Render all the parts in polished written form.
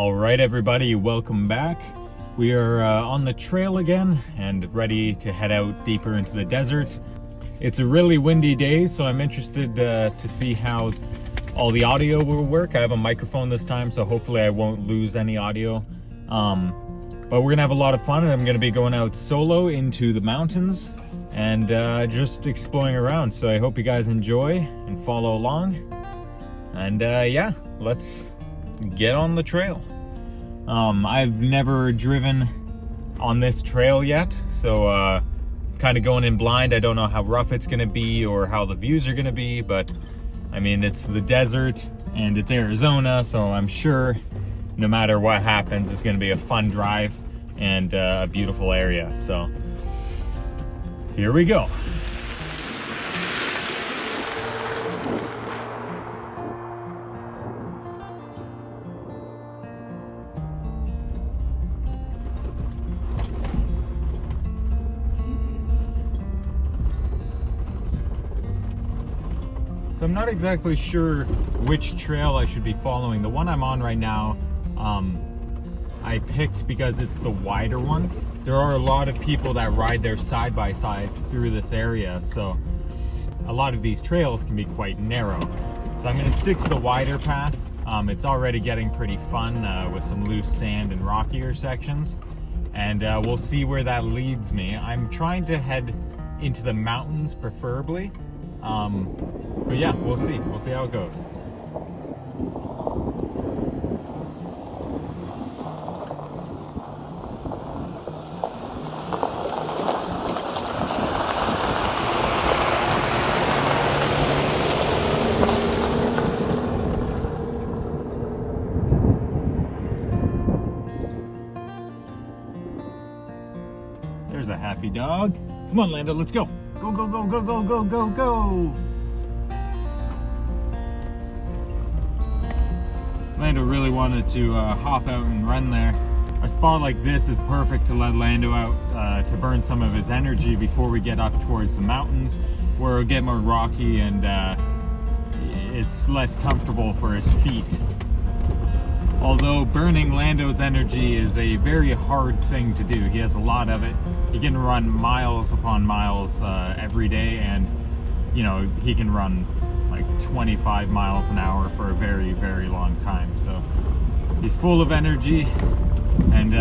All right, everybody, welcome back. We are on the trail again and ready to head out deeper into the desert. It's a really windy day, so I'm interested to see how all the audio will work. I have a microphone this time, so hopefully I won't lose any audio. But we're gonna have a lot of fun, and I'm gonna be going out solo into the mountains and just exploring around. So I hope you guys enjoy and follow along. And yeah, let's get on the trail. I've never driven on this trail yet, so kind of going in blind. I don't know how rough it's gonna be or how the views are gonna be, but I mean, it's the desert and it's Arizona, so I'm sure no matter what happens, it's gonna be a fun drive and a beautiful area. So here we go. So I'm not exactly sure which trail I should be following. The one I'm on right now, I picked because it's the wider one. There are a lot of people that ride their side-by-sides through this area, so a lot of these trails can be quite narrow. So I'm gonna stick to the wider path. It's already getting pretty fun with some loose sand and rockier sections, and we'll see where that leads me. I'm trying to head into the mountains preferably. But yeah, we'll see how it goes. There's a happy dog. Come on, Lando, let's go. Go, go, go, go, go, go, go, go. Lando really wanted to hop out and run there. A spot like this is perfect to let Lando out to burn some of his energy before we get up towards the mountains, where it'll get more rocky and it's less comfortable for his feet. Although burning Lando's energy is a very hard thing to do. He has a lot of it. He can run miles upon miles every day, and you know, he can run like 25 miles an hour for a very, very long time. So he's full of energy, and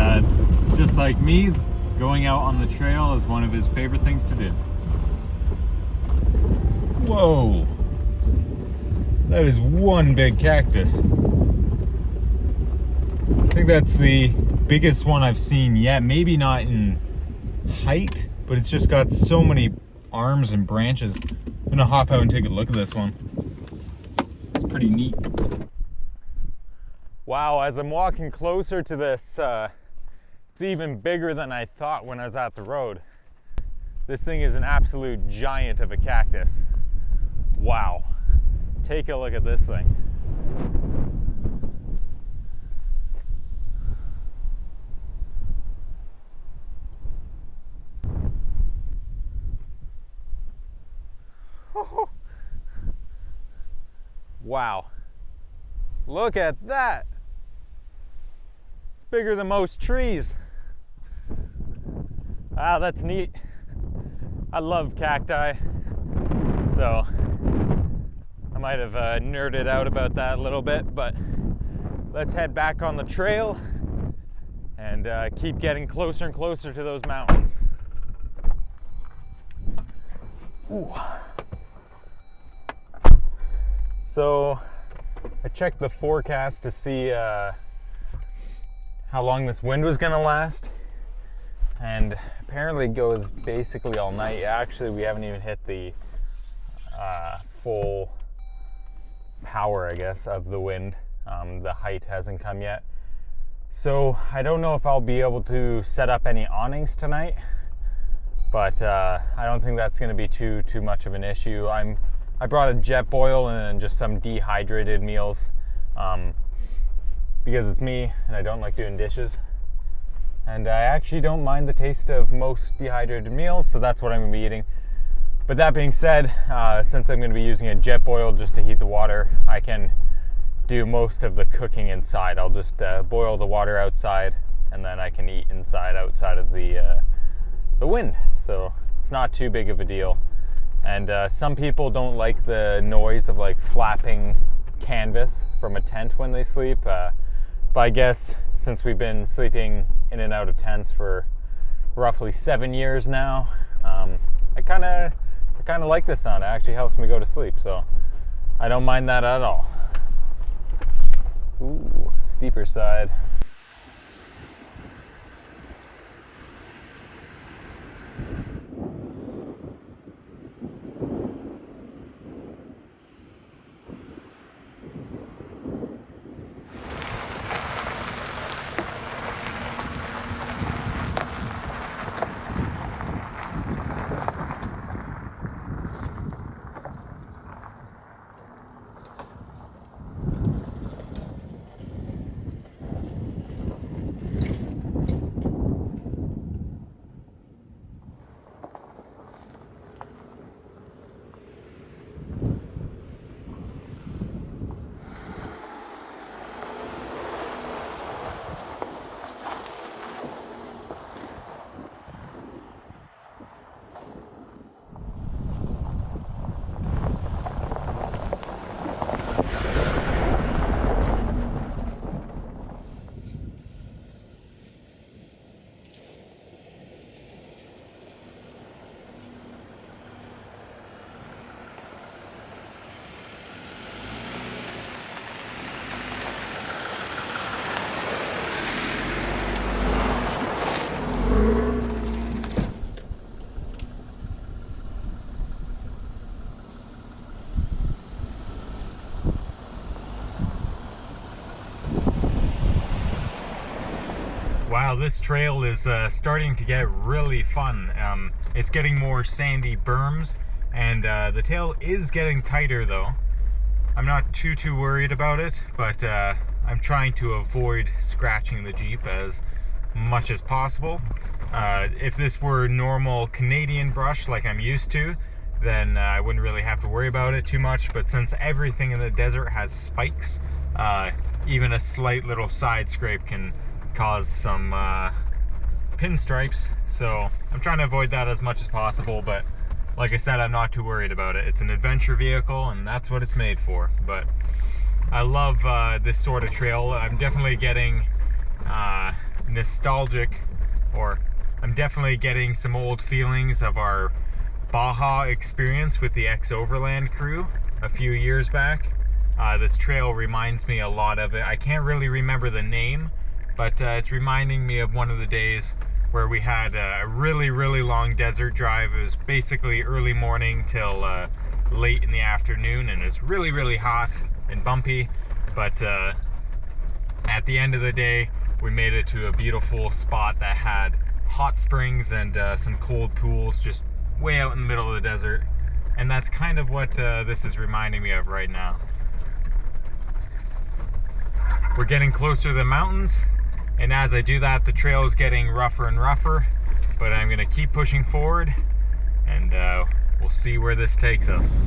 just like me, going out on the trail is one of his favorite things to do. Whoa, that is one big cactus. I think that's the biggest one I've seen yet. Maybe not in height, but it's just got so many arms and branches. I'm gonna hop out and take a look at this one. It's pretty neat. Wow, as I'm walking closer to this, it's even bigger than I thought when I was at the road. This thing is an absolute giant of a cactus. Wow. Take a look at this thing. Wow, look at that. It's bigger than most trees. Wow, that's neat. I love cacti, so I might have nerded out about that a little bit, but let's head back on the trail and keep getting closer and closer to those mountains. Ooh. So I checked the forecast to see how long this wind was gonna last, and apparently it goes basically all night. Actually, we haven't even hit the full power, I guess, of the wind. The height hasn't come yet. So I don't know if I'll be able to set up any awnings tonight, but I don't think that's gonna be too much of an issue. I brought a jet boil and just some dehydrated meals because it's me and I don't like doing dishes. And I actually don't mind the taste of most dehydrated meals, so that's what I'm going to be eating. But that being said, since I'm going to be using a jet boil just to heat the water, I can do most of the cooking inside. I'll just boil the water outside, and then I can eat inside outside of the wind. So it's not too big of a deal. And some people don't like the noise of like flapping canvas from a tent when they sleep. But I guess since we've been sleeping in and out of tents for roughly 7 years now, I kind of like the sound. It actually helps me go to sleep, so I don't mind that at all. Ooh, steeper side. Wow, this trail is starting to get really fun. It's getting more sandy berms, and the tail is getting tighter though. I'm not too worried about it, but I'm trying to avoid scratching the Jeep as much as possible. If this were normal Canadian brush like I'm used to, then I wouldn't really have to worry about it too much, but since everything in the desert has spikes, even a slight little side scrape can cause some pinstripes, so I'm trying to avoid that as much as possible. But like I said, I'm not too worried about it. It's an adventure vehicle, and that's what it's made for. But I love this sort of trail. I'm definitely getting nostalgic, or I'm definitely getting some old feelings of our Baja experience with the X-Overland crew a few years back. This trail reminds me a lot of it. I can't really remember the name, but it's reminding me of one of the days where we had a really long desert drive. It was basically early morning till late in the afternoon, and it was really hot and bumpy, but at the end of the day we made it to a beautiful spot that had hot springs and some cold pools just way out in the middle of the desert, and that's kind of what this is reminding me of right now. We're getting closer to the mountains, and as I do that, the trail is getting rougher and rougher, but I'm gonna keep pushing forward, and we'll see where this takes us.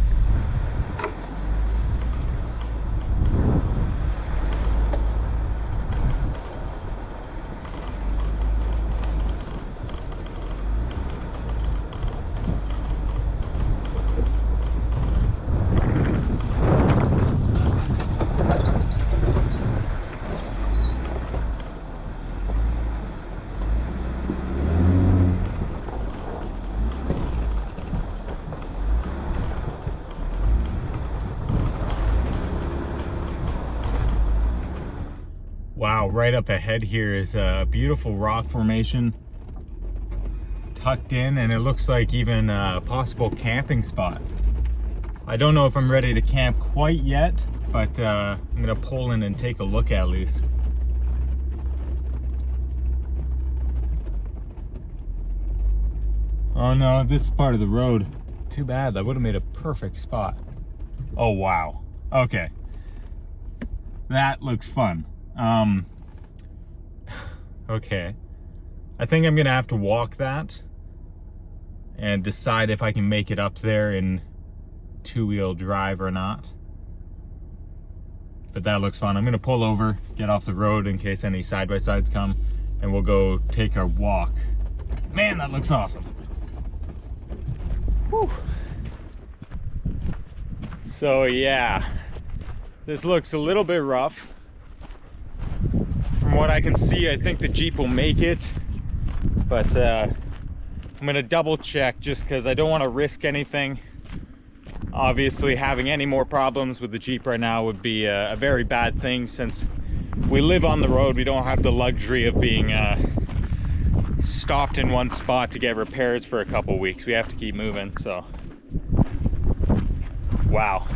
Wow, right up ahead here is a beautiful rock formation tucked in, and it looks like even a possible camping spot. I don't know if I'm ready to camp quite yet, but I'm gonna pull in and take a look at least. Oh no, this is part of the road. Too bad, that would have made a perfect spot. Oh wow, okay. That looks fun. Okay. I think I'm gonna have to walk that and decide if I can make it up there in two-wheel drive or not. but that looks fun. I'm gonna pull over, get off the road in case any side-by-sides come, and we'll go take our walk. Man, that looks awesome. Whew. So yeah, this looks a little bit rough. From what I can see, I think the Jeep will make it, but I'm gonna double check just because I don't want to risk anything. Obviously, having any more problems with the Jeep right now would be a very bad thing, since we live on the road. We don't have the luxury of being stopped in one spot to get repairs for a couple weeks. We have to keep moving. So wow,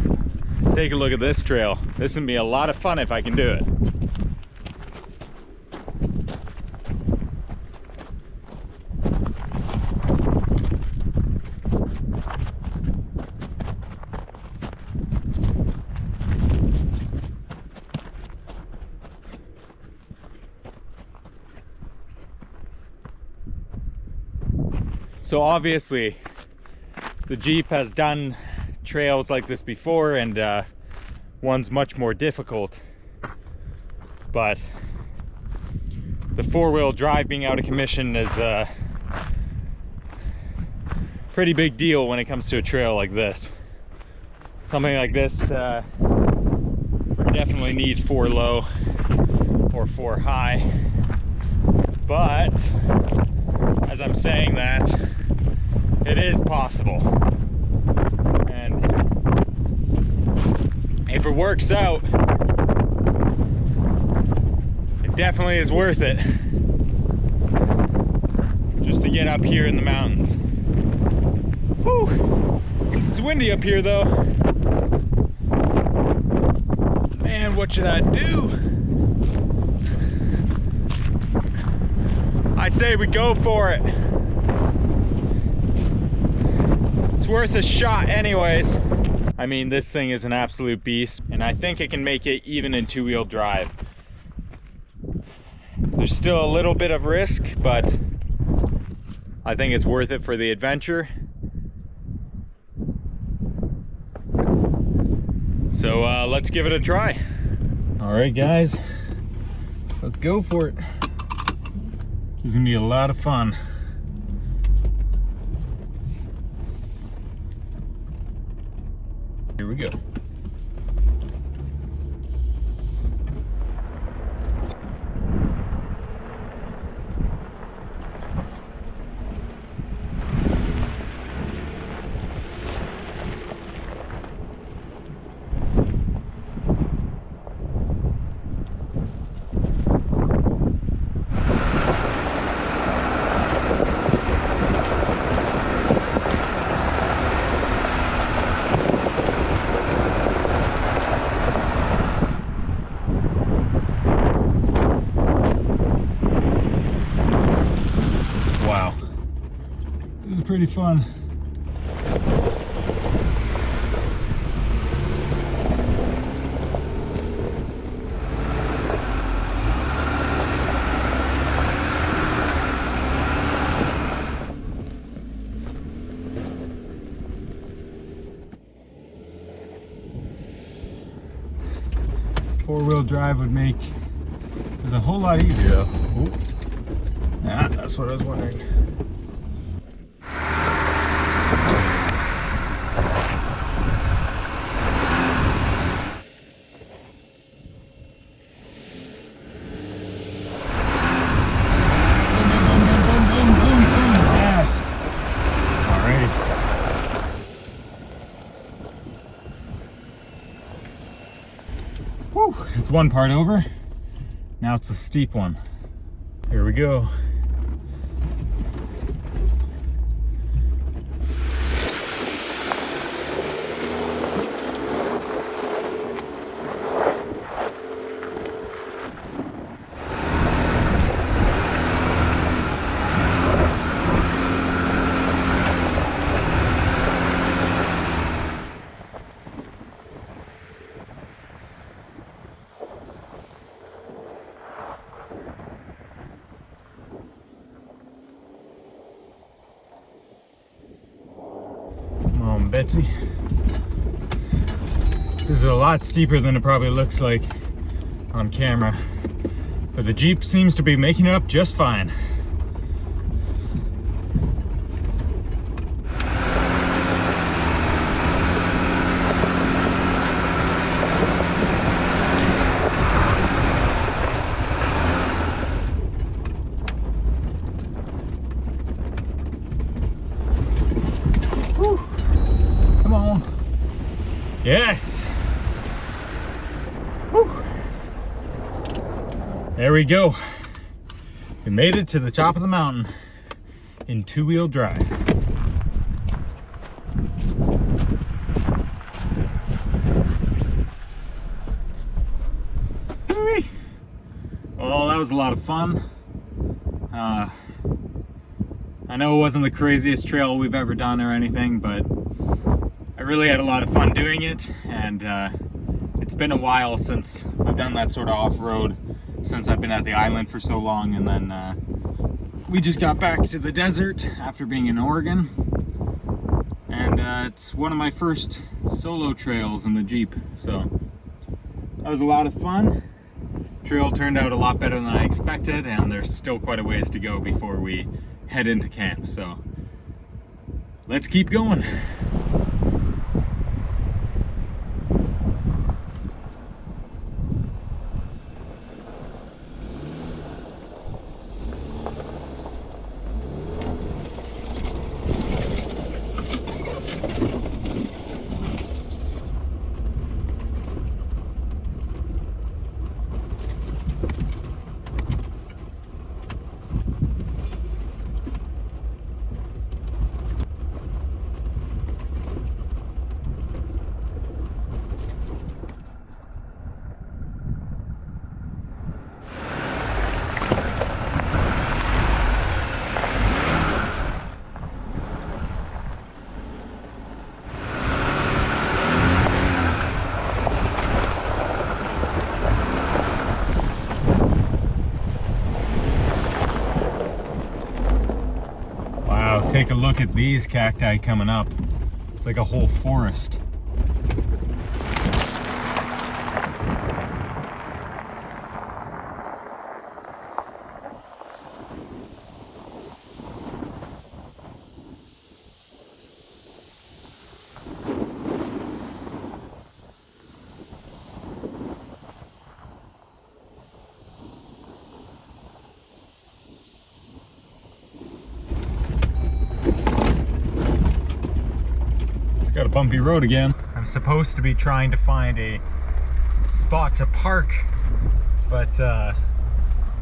take a look at this trail. This is gonna be a lot of fun if I can do it. So obviously the Jeep has done trails like this before, and one's much more difficult, but the four-wheel drive being out of commission is a pretty big deal when it comes to a trail like this. Something like this definitely need 4 low or 4 high, but as I'm saying that, it is possible, and if it works out, it definitely is worth it just to get up here in the mountains. Whew. It's windy up here though. Man, what should I do? I say we go for it. It's worth a shot anyways. I mean, this thing is an absolute beast, and I think it can make it even in 2-wheel drive. There's still a little bit of risk, but I think it's worth it for the adventure. So let's give it a try. All right, guys, let's go for it. This is gonna be a lot of fun. Here we go. This is pretty fun. Four-wheel drive would make this a whole lot easier though. Ooh. Yeah, that's what I was wondering. It's one part over. Now it's a steep one. Here we go. Betsy. This is a lot steeper than it probably looks like on camera, but the Jeep seems to be making it up just fine. Whew. Come on. Yes. Whew. There we go. We made it to the top of the mountain in two-wheel drive. Whee! Well, that was a lot of fun. I know it wasn't the craziest trail we've ever done or anything, but I really had a lot of fun doing it, and it's been a while since I've done that sort of off-road, since I've been at the island for so long. And then we just got back to the desert after being in Oregon, and it's one of my first solo trails in the Jeep, so that was a lot of fun. Trail turned out a lot better than I expected, and there's still quite a ways to go before we head into camp, so let's keep going. Take a look at these cacti coming up. It's like a whole forest. Got a bumpy road again. I'm supposed to be trying to find a spot to park, but the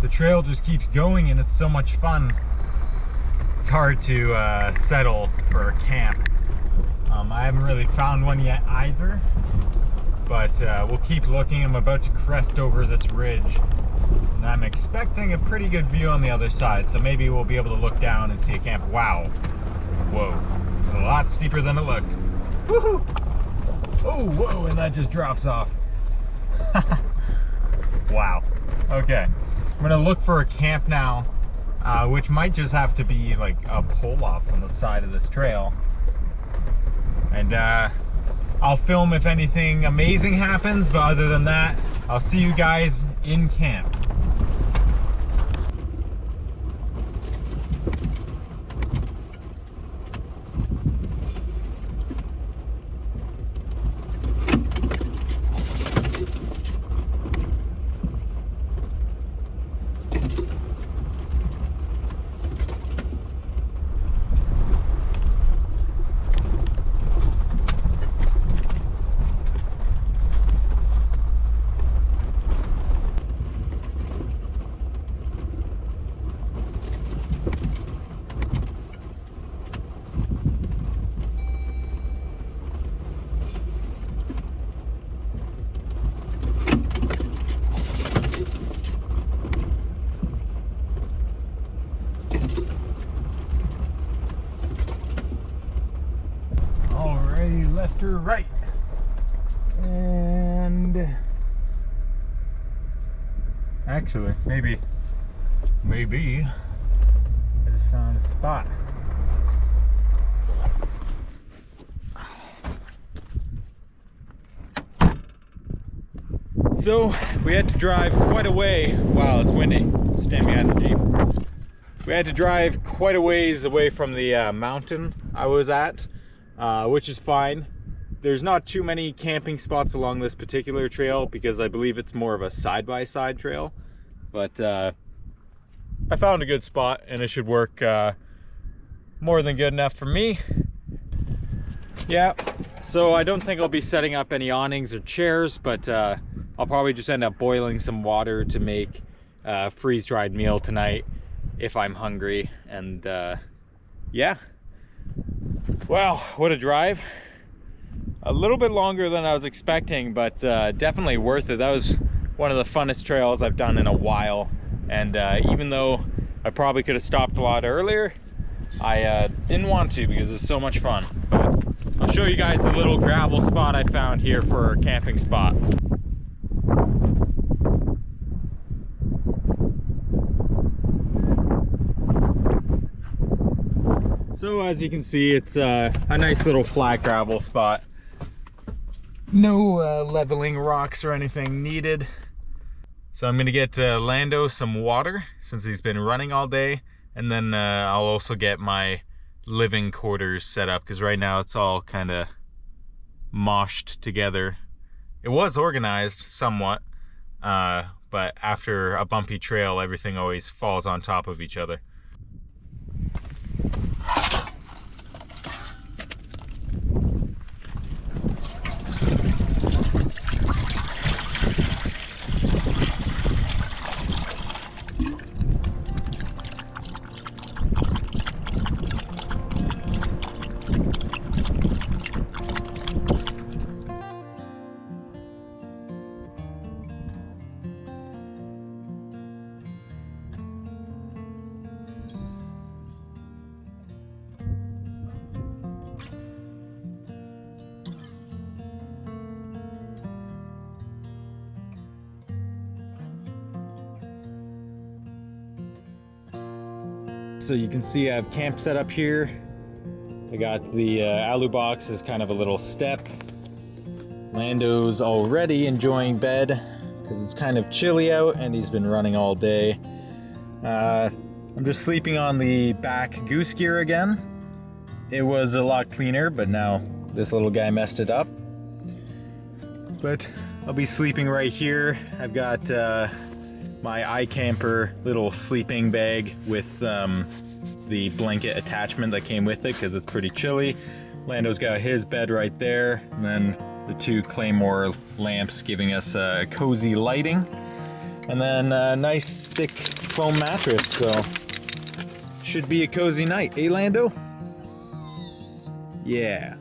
trail just keeps going and it's so much fun. It's hard to settle for a camp. I haven't really found one yet either, but we'll keep looking. I'm about to crest over this ridge, and I'm expecting a pretty good view on the other side, so maybe we'll be able to look down and see a camp. Wow. Whoa. It's a lot steeper than it looked. Woohoo! Oh, whoa, and that just drops off. Wow. Okay. I'm gonna look for a camp now, which might just have to be like a pull-off on the side of this trail. And I'll film if anything amazing happens, but other than that, I'll see you guys in camp. Left or right, and actually maybe I just found a spot. So we had to drive quite a way. Wow, it's windy. Stand behind the Jeep. We had to drive quite a ways away from the mountain I was at, which is fine. There's not too many camping spots along this particular trail because I believe it's more of a side-by-side trail. But I found a good spot and it should work more than good enough for me. Yeah, so I don't think I'll be setting up any awnings or chairs, but I'll probably just end up boiling some water to make a freeze-dried meal tonight if I'm hungry. And yeah, wow, what a drive. A little bit longer than I was expecting, but definitely worth it. That was one of the funnest trails I've done in a while. And even though I probably could have stopped a lot earlier, I didn't want to because it was so much fun. But I'll show you guys a little gravel spot I found here for a camping spot. So as you can see, it's a nice little flat gravel spot. No leveling rocks or anything needed. So I'm gonna get Lando some water since he's been running all day, and then I'll also get my living quarters set up because right now it's all kind of moshed together. It was organized somewhat, but after a bumpy trail, everything always falls on top of each other. So you can see I have camp set up here. I got the alu box as kind of a little step. Lando's already enjoying bed because it's kind of chilly out and he's been running all day. I'm just sleeping on the back goose gear again. It was a lot cleaner, but now this little guy messed it up. But I'll be sleeping right here. I've got my iCamper little sleeping bag with the blanket attachment that came with it because it's pretty chilly. Lando's got his bed right there, and then the two Claymore lamps giving us cozy lighting, and then a nice thick foam mattress, so should be a cozy night, eh Lando? Yeah.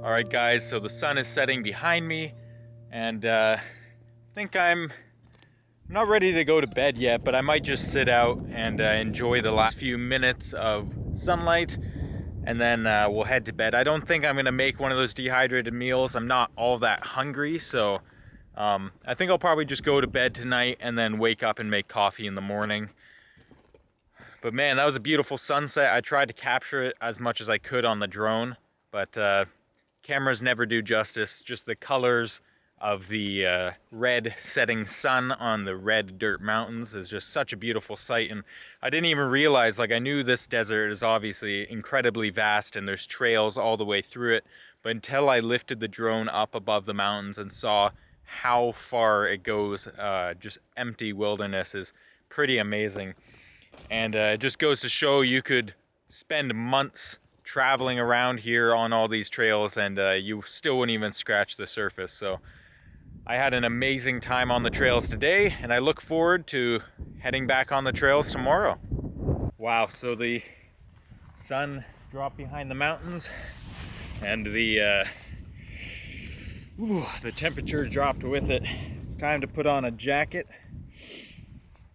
All right guys, so the sun is setting behind me, and I think I'm not ready to go to bed yet, but I might just sit out and enjoy the last few minutes of sunlight, and then we'll head to bed. I don't think I'm gonna make one of those dehydrated meals. I'm not all that hungry, so I think I'll probably just go to bed tonight and then wake up and make coffee in the morning. But man, that was a beautiful sunset. I tried to capture it as much as I could on the drone, but cameras never do justice. Just the colors of the red setting sun on the red dirt mountains is just such a beautiful sight. And I didn't even realize, like, I knew this desert is obviously incredibly vast and there's trails all the way through it, but until I lifted the drone up above the mountains and saw how far it goes, just empty wilderness, is pretty amazing. And it just goes to show you could spend months traveling around here on all these trails and you still wouldn't even scratch the surface. So I had an amazing time on the trails today, and I look forward to heading back on the trails tomorrow. Wow, so the sun dropped behind the mountains and the temperature dropped with it. It's time to put on a jacket,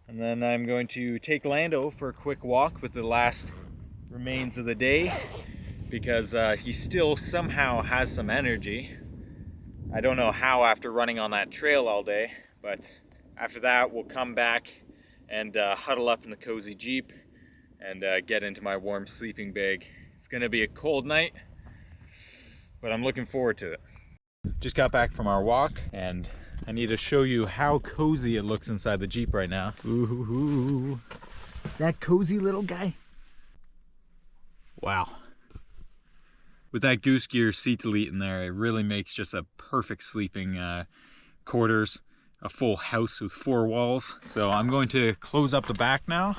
and then I'm going to take Lando for a quick walk with the last remains of the day, because he still somehow has some energy. I don't know how after running on that trail all day, but after that we'll come back and huddle up in the cozy Jeep and get into my warm sleeping bag. It's gonna be a cold night, but I'm looking forward to it. Just got back from our walk, and I need to show you how cozy it looks inside the Jeep right now. Ooh, is that cozy, little guy? Wow. With that goose gear seat delete in there, it really makes just a perfect sleeping quarters, a full house with 4 walls. So I'm going to close up the back now,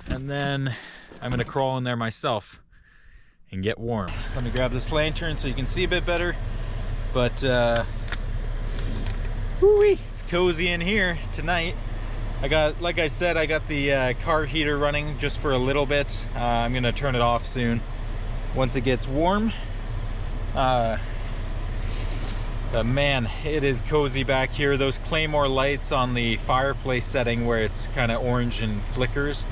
and then I'm gonna crawl in there myself and get warm. Let me grab this lantern so you can see a bit better. But whoo-wee, it's cozy in here tonight. Like I said, I got the car heater running just for a little bit. I'm gonna turn it off soon once it gets warm. But man, it is cozy back here. Those Claymore lights on the fireplace setting where it's kind of orange and flickers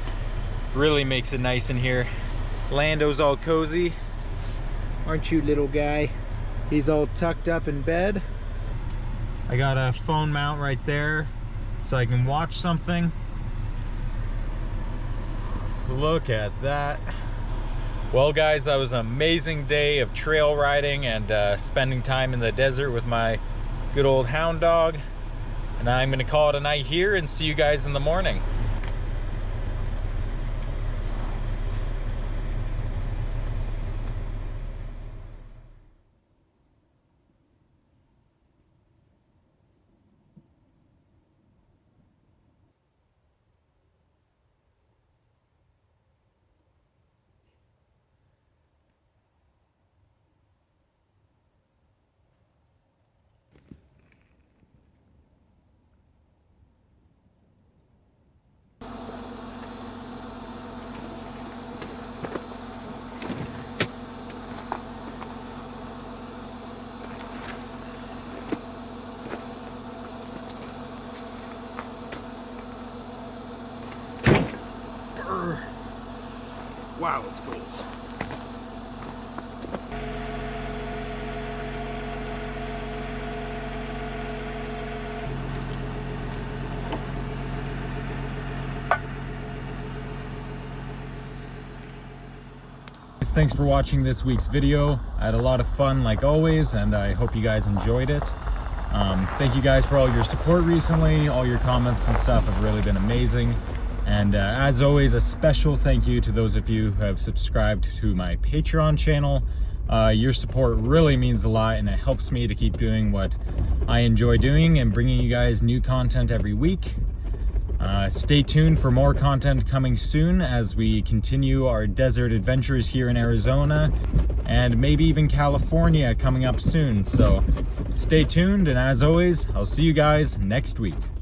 really makes it nice in here. Lando's all cozy. Aren't you, little guy? He's all tucked up in bed. I got a phone mount right there so I can watch something. Look at that. Well guys, that was an amazing day of trail riding and spending time in the desert with my good old hound dog. And I'm gonna call it a night here and see you guys in the morning. Wow, it's cold. Thanks for watching this week's video. I had a lot of fun like always, and I hope you guys enjoyed it. Thank you guys for all your support recently. All your comments and stuff have really been amazing. And as always, a special thank you to those of you who have subscribed to my Patreon channel. Your support really means a lot, and it helps me to keep doing what I enjoy doing and bringing you guys new content every week. Stay tuned for more content coming soon as we continue our desert adventures here in Arizona, and maybe even California coming up soon. So stay tuned, and as always, I'll see you guys next week.